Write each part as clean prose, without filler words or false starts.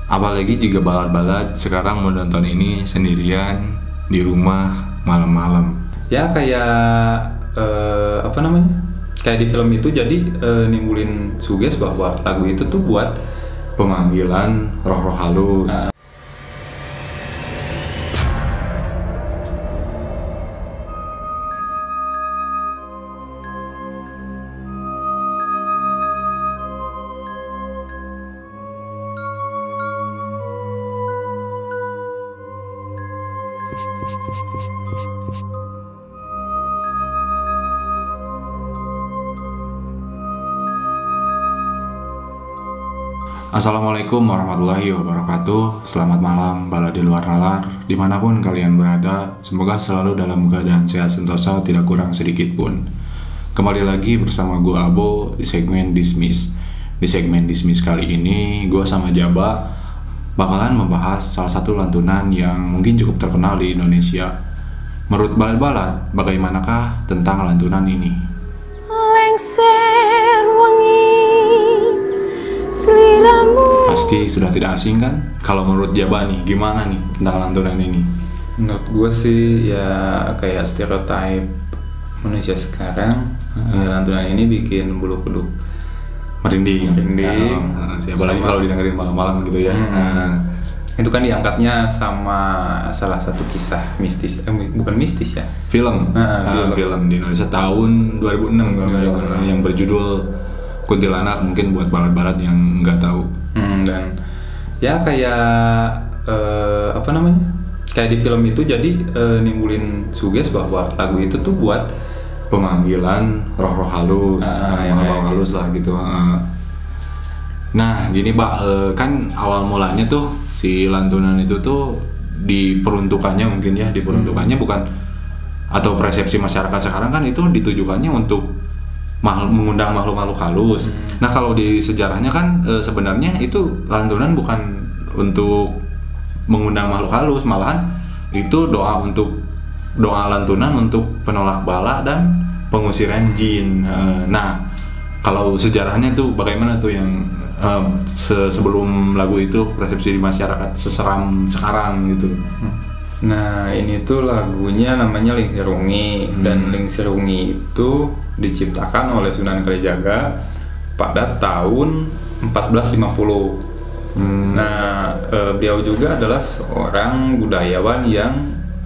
Apalagi jika balad-balad sekarang mau nonton ini sendirian di rumah malam-malam. Ya kayak apa namanya? Kayak di film itu jadi nimbulin suges bahwa lagu itu tuh buat Pemanggilan roh-roh halus. Assalamualaikum warahmatullahi wabarakatuh. Selamat malam bala di luar nalar. Dimanapun kalian berada, semoga selalu dalam keadaan sehat sentosa, tidak kurang sedikit pun. Kembali lagi bersama gue Abo di segmen Dismiss. Di segmen Dismiss kali ini, gue sama Jaba bakalan membahas salah satu lantunan yang mungkin cukup terkenal di Indonesia. Menurut balad-balad, bagaimanakah tentang lantunan ini? Lengser wangi seliramu. Pasti sudah tidak asing kan? Kalau menurut Jaba nih, gimana nih tentang lantunan ini? menurut gue sih ya kayak stereotype Indonesia sekarang. Ya, lantunan ini bikin bulu kuduk Merinding. Siapa lagi Sama- kalau didengerin malam-malam gitu ya. itu kan diangkatnya sama salah satu kisah mistis, bukan mistis ya, Film. Film di Indonesia tahun 2006 kalau nggak salah, yang berjudul Kuntilanak, mungkin buat balad-balad yang nggak tahu. dan ya kayak apa namanya, kayak di film itu jadi nimbulin suges bahwa lagu itu tuh buat Pemanggilan roh-roh halus, yang roh kayak halus lah gitu. Nah, gini Pak, kan awal mulanya tuh si lantunan itu tuh diperuntukannya mungkin ya, diperuntukannya bukan, atau persepsi masyarakat sekarang kan itu ditujukannya untuk mengundang makhluk-makhluk halus. Nah, kalau di sejarahnya kan sebenarnya itu lantunan bukan untuk mengundang makhluk halus, malahan itu doa lantunan untuk penolak bala dan pengusiran jin. Nah, kalau sejarahnya tuh bagaimana tuh yang sebelum lagu itu persepsi di masyarakat seseram sekarang gitu. Nah, ini tuh lagunya namanya Lingsir Ungi, dan Lingsir Ungi itu diciptakan oleh Sunan Kalijaga pada tahun 1450. Nah, beliau juga adalah seorang budayawan yang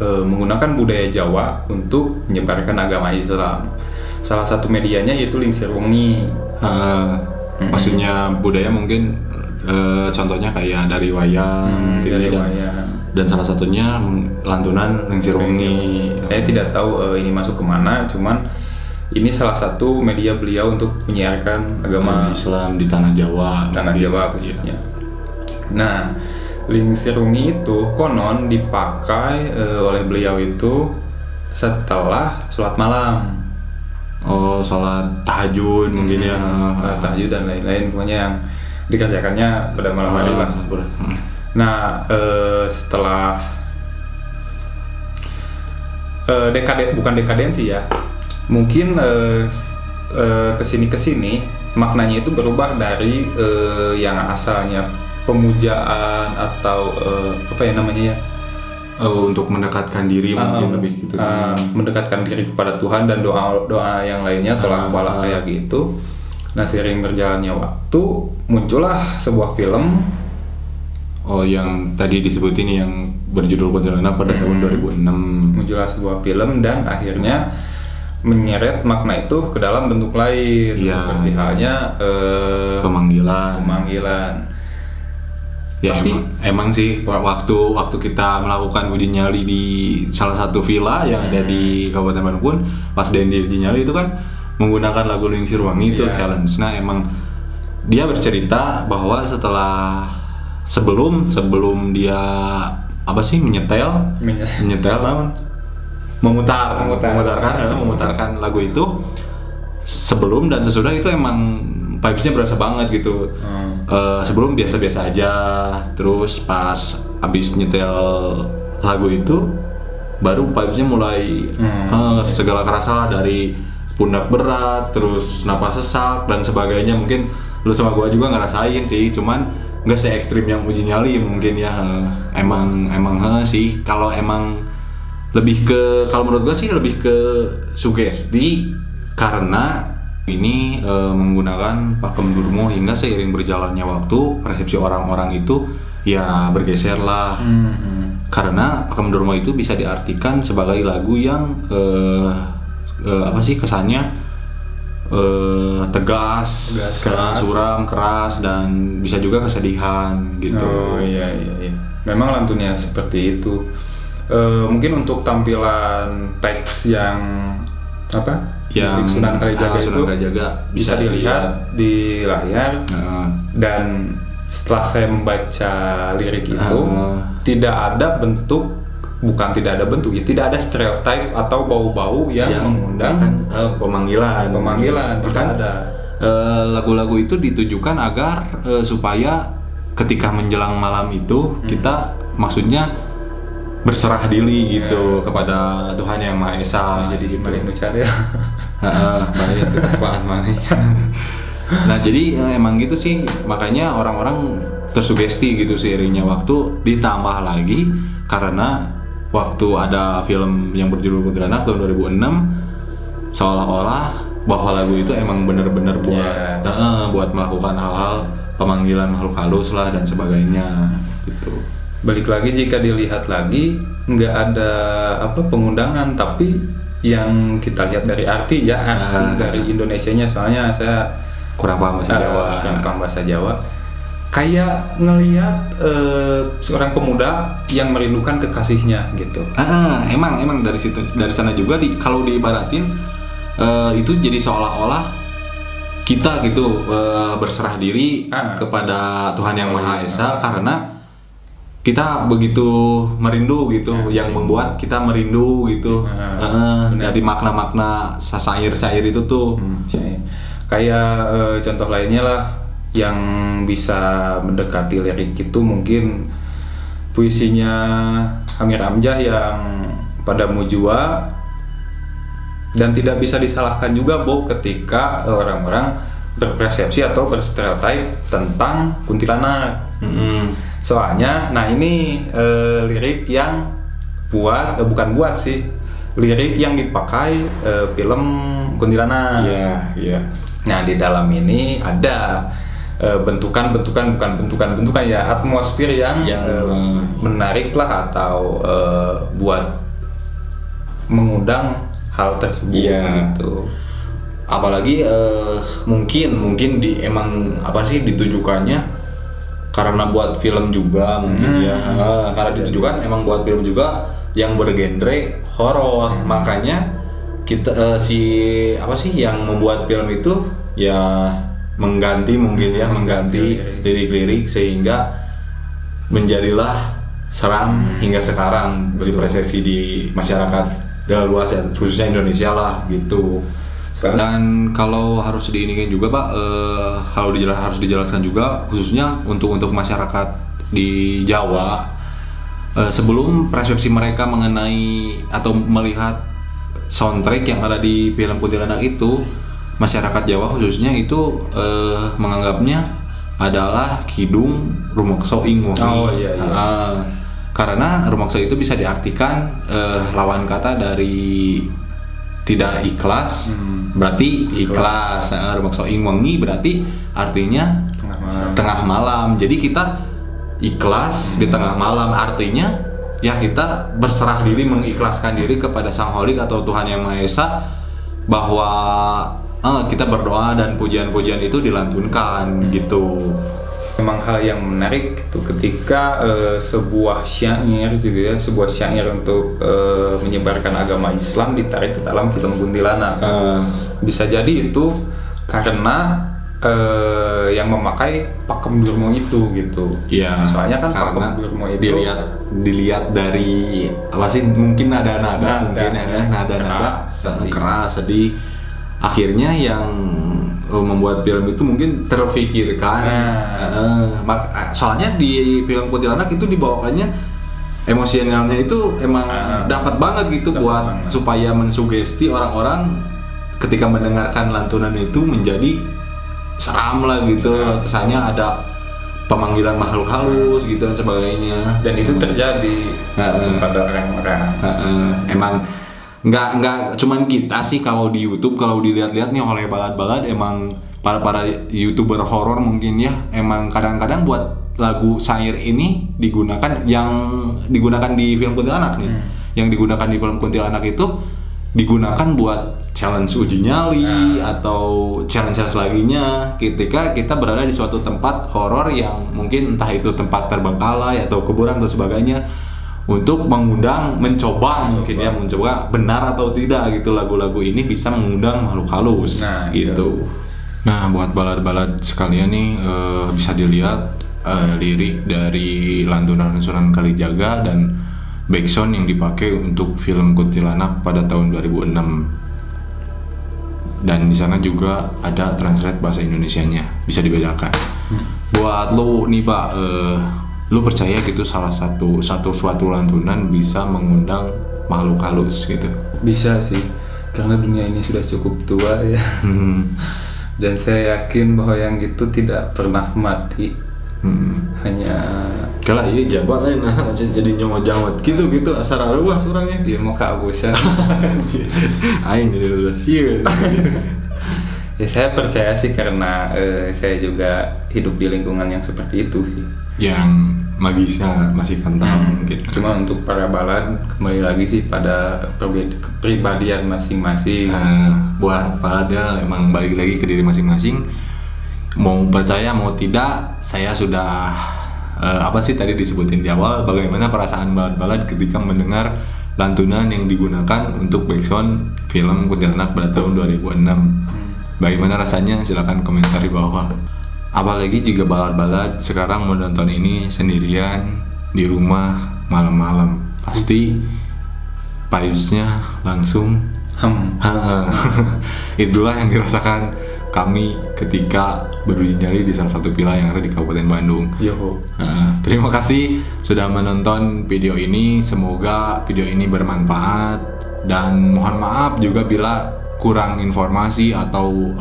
menggunakan budaya Jawa untuk menyebarkan agama Islam. Salah satu medianya yaitu Lingsir Ungi. Maksudnya budaya mungkin contohnya kayak dari wayang gitu Dari ya, wayang. dan salah satunya lantunan Lingsir Ungi. Saya tidak tahu ini masuk kemana, cuman ini salah satu media beliau untuk menyiarkan agama Islam di tanah Jawa. tanah Jawa khususnya. Nah, Lingsir Ungi itu konon dipakai oleh beliau itu setelah sholat malam, Oh, sholat tahajud mungkin ya. tahajud dan lain-lain, pokoknya yang dikerjakannya pada malam hari lah. Nah, setelah bukan dekadensi ya, mungkin kesini maknanya itu berubah dari yang asalnya pemujaan atau apa ya namanya ya, Untuk mendekatkan diri mungkin lebih gitu sih. mendekatkan diri kepada Tuhan dan doa yang lainnya tolak bala kayak gitu. Nah, seiring berjalannya waktu muncullah sebuah film. Oh, yang tadi disebutin yang berjudul Kuntilanak pada tahun 2006. Muncullah sebuah film dan akhirnya menyeret makna itu ke dalam bentuk lain, Iya, seperti iya. halnya pemanggilan. Ya, Tapi- emang sih waktu kita melakukan uji nyali di salah satu villa yang ada di Kabupaten Bandung pun, pas Dendi uji nyali itu kan menggunakan lagu Lingsir Wangi itu Iya. challenge. Nah, emang dia bercerita bahwa sebelum dia apa sih menyetel namun memutarkan lagu itu, sebelum dan sesudah itu emang vibes-nya berasa banget gitu. Sebelum biasa-biasa aja, terus pas habis nyetel lagu itu baru vibes-nya mulai segala kerasa lah, dari pundak berat, terus napas sesak dan sebagainya. Mungkin lu sama gua juga ngerasain sih, cuman nggak se ekstrim yang uji nyali mungkin ya. Emang sih kalau emang lebih ke, kalau menurut gue sih lebih ke sugesti, karena ini menggunakan pakem Durmo hingga seiring berjalannya waktu persepsi orang-orang itu ya bergeser lah. Karena pakem Durmo itu bisa diartikan sebagai lagu yang kesannya tegas, keras, suram, keras, dan bisa juga kesedihan gitu. Oh iya. Memang lantunnya seperti itu. Mungkin untuk tampilan teks yang yang Sunan Kalijaga itu Sunan Kalijaga bisa dilihat di layar. Dan setelah saya membaca lirik itu tidak ada bentuk tidak ada stereotip atau bau-bau yang mengundang pemanggilan. Tidak ada. Lagu-lagu itu ditujukan agar supaya ketika menjelang malam itu kita maksudnya berserah diri gitu kepada Tuhan Yang Maha Esa. Jadi gitu. Mari mencari ya. Banyak ketepaan mana. Nah jadi emang gitu sih, makanya orang-orang tersugesti gitu seiringnya waktu, ditambah lagi karena waktu ada film yang berjudul Kuntilanak tahun 2006, seolah-olah bahwa lagu itu emang bener-bener buat melakukan hal-hal pemanggilan makhluk halus lah dan sebagainya gitu. Balik lagi, jika dilihat lagi nggak ada pengundangan, tapi yang kita lihat dari arti dari Indonesianya, soalnya saya kurang paham bahasa Jawa. Kayak ngelihat seorang pemuda yang merindukan kekasihnya gitu. Emang dari sana juga kalau diibaratin itu jadi seolah-olah kita gitu berserah diri kepada Tuhan Yang Maha Esa karena kita begitu merindu gitu, yang membuat kita merindu gitu. Dari makna-makna syair-syair itu tuh. Kayak contoh lainnya lah yang bisa mendekati lirik itu mungkin puisinya Amir Hamzah yang Padamu Jua, dan tidak bisa disalahkan juga ketika orang-orang berpersepsi atau berstereotip tentang kuntilanak. Soalnya, ini lirik yang lirik yang dipakai film Kuntilanak. Iya. Nah di dalam ini ada bentukan ya, atmosfer yang menarik lah, atau buat mengundang hal tersebut gitu. Apalagi mungkin ditujukannya karena buat film juga mungkin karena ditujukan emang buat film juga yang bergenre horor. Makanya kita yang membuat film itu ya mengganti lirik-lirik sehingga menjadilah seram hingga sekarang berpersepsi di masyarakat luas ya, khususnya Indonesia lah gitu. Dan kalau harus diinikan juga Pak, harus dijelaskan juga khususnya untuk masyarakat di Jawa, sebelum persepsi mereka mengenai atau melihat soundtrack yang ada di film Kuntilanak itu, masyarakat Jawa khususnya itu menganggapnya adalah kidung rumokso ing wengi. Karena rumokso itu bisa diartikan lawan kata dari tidak ikhlas, berarti ikhlas. Rumokso ing wengi berarti artinya tengah malam. Jadi kita ikhlas di tengah malam, artinya ya kita berserah diri, mengikhlaskan diri kepada Sang Holik atau Tuhan Yang Maha Esa, bahwa kita berdoa dan pujian-pujian itu dilantunkan gitu. Memang hal yang menarik itu ketika sebuah syair untuk menyebarkan agama Islam ditarik ke dalam film Kuntilanak. Bisa jadi itu karena yang memakai pakem Durmo itu gitu. Iya. Soalnya kan pakem Durmo itu dilihat dari mungkin nada-nada keras, sedih. Akhirnya yang membuat film itu mungkin terfikirkan. Soalnya di film Kuntilanak itu dibawakannya emosionalnya itu emang dapat banget gitu, supaya mensugesti orang-orang ketika mendengarkan lantunan itu menjadi seram lah gitu. Kesannya ada pemanggilan makhluk halus gitu dan sebagainya. Dan itu terjadi pada orang-orang. Emang nggak cuman kita sih, kalau di YouTube kalau dilihat-lihat nih oleh balad-balad, emang para YouTuber horor mungkin ya, emang kadang-kadang buat lagu syair ini digunakan, yang digunakan di film kuntilanak nih, yang digunakan di film kuntilanak itu digunakan buat challenge uji nyali atau challenge laginya ketika kita berada di suatu tempat horor yang mungkin entah itu tempat terbengkalai atau kuburan atau sebagainya, untuk mencoba benar atau tidak gitu, lagu-lagu ini bisa mengundang makhluk halus gitu. Nah, buat balad-balad sekalian nih, bisa dilihat lirik dari lantunan Sunan Kalijaga dan backsound yang dipakai untuk film Kuntilanak pada tahun 2006. Dan di sana juga ada translate bahasa Indonesianya, bisa dibedakan. Buat lo nih Pak, lu percaya gitu suatu lantunan bisa mengundang makhluk halus gitu? Bisa sih, karena dunia ini sudah cukup tua ya. Dan saya yakin bahwa yang gitu tidak pernah mati. Hanya kalau iya jabat lain jadi nyomot gitu asal arwah surangnya dia mau keabusan. Aing jadi lulus sih. Ya saya percaya sih, karena saya juga hidup di lingkungan yang seperti itu sih, yang magisnya masih kental gitu. Cuma untuk para balad, kembali lagi sih pada kepribadian masing-masing. Buat balad ya emang balik lagi ke diri masing-masing, mau percaya mau tidak. Saya sudah apa sih tadi disebutin di awal, bagaimana perasaan balad-balad ketika mendengar lantunan yang digunakan untuk backsound film Kuntilanak pada tahun 2006. Bagaimana rasanya? Silakan komentar di bawah. Apalagi juga balad-balad sekarang mau nonton ini sendirian di rumah malam-malam, pasti vibes-nya langsung itulah yang dirasakan kami ketika beruji nyali di salah satu villa yang ada di Kabupaten Bandung. Terima kasih sudah menonton video ini, semoga video ini bermanfaat, dan mohon maaf juga bila kurang informasi atau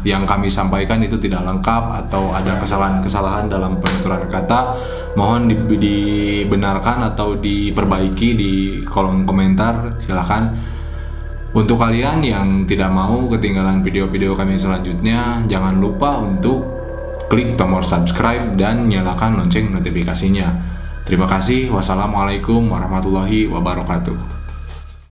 yang kami sampaikan itu tidak lengkap atau ada kesalahan-kesalahan dalam penuturan kata, mohon dibenarkan atau diperbaiki di kolom komentar, silahkan. Untuk kalian yang tidak mau ketinggalan video-video kami selanjutnya, jangan lupa untuk klik tombol subscribe dan nyalakan lonceng notifikasinya. Terima kasih. Wassalamualaikum warahmatullahi wabarakatuh.